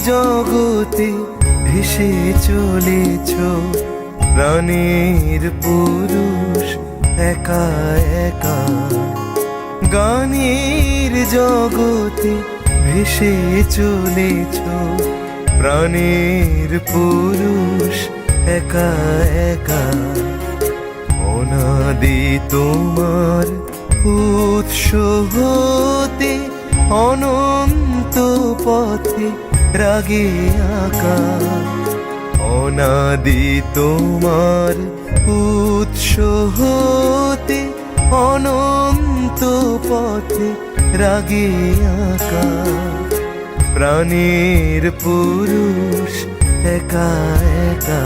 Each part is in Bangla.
জগতে ভেসে চলেছ, প্রাণের পুরুষ একা একা। গানের জগতে ভেসে চলেছ, প্রাণের পুরুষ একা একা। অনাদি তোমার উৎস হতে অনন্ত পথে রাগে আঁকা। অনাদি তোমার উৎস হতে অনন্ত পথে রাগে আঁকা। প্রাণের পুরুষ একা একা।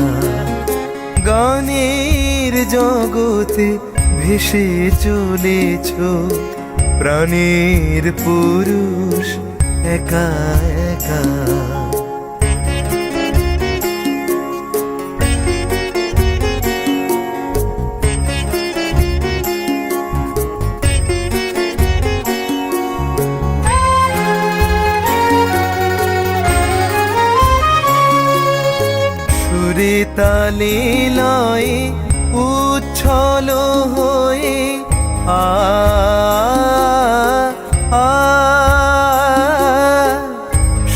গানের জগতে ভেসে চলেছ, প্রাণের পুরুষ একা একা। সুরে তালে লয়ে উচ্ছল হয়ে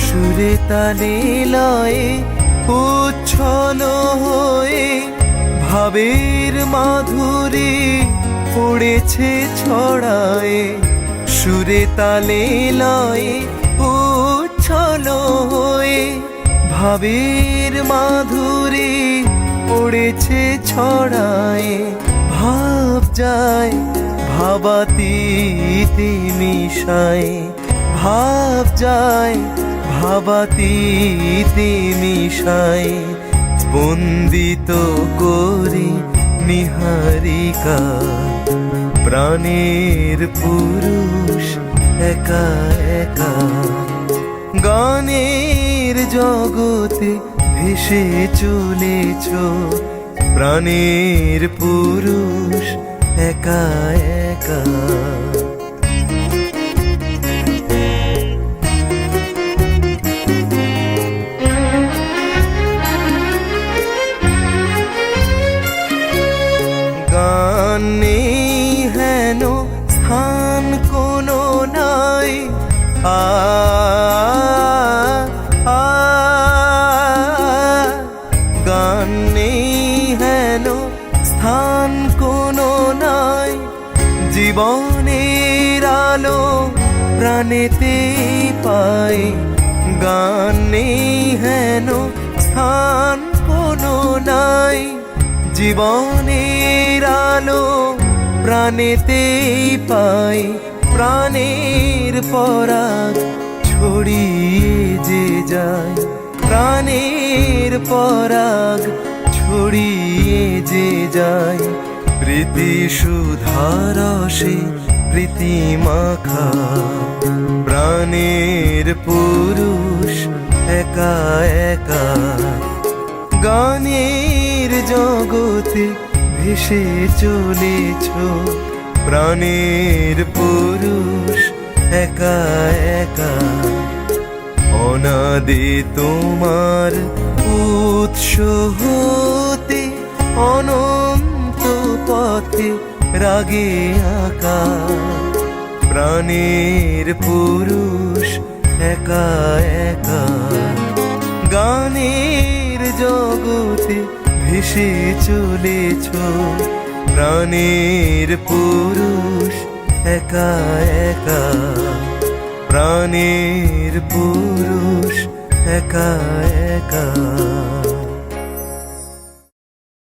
সুরে তালে লয়ে উচ্ছল হয়ে ভাবের মাধুরী পড়েছে ছড়ায়। সুরে তালে লয়ে উচ্ছল হয়ে ভাবের মাধুরী পড়েছে ছড়ায়। ভাব যায় ভাবাতীতে মিশায়, ভাব যায় ভাবাতীতে মিশায়। স্পন্দিত করি নিহারিকা, প্রাণের পুরুষ একা একা। গানের জগতে ভেসে চলেছ, প্রাণের পুরুষ একা একা। গান নেই হেন স্থান কোনো নাই, গান নেই হেন স্থান কোনো নাই। জীবনের আলো প্রাণেতে পাই, গান নেই হেন স্থান কোনো নাই। জীবনের আলো প্রাণেতে পাই, প্রাণের পরাগ ছড়িয়ে যে যায়। প্রাণের পরাগ ছড়িয়ে যে যায়। প্রীতি সুধারসে প্রীতি মাখা, প্রাণের পুরুষ একা একা। গানের জগতে ভেসে চলেছ, প্রাণের পুরুষ একা একা। অনাদি তোমার উৎস হতে অনন্ত পথে রাগে আঁকা। প্রাণের পুরুষ একা একা। গানের জগতে ভেসে চলেছ, প্রাণের পুরুষ একা একা। প্রাণের পুরুষ একা একা।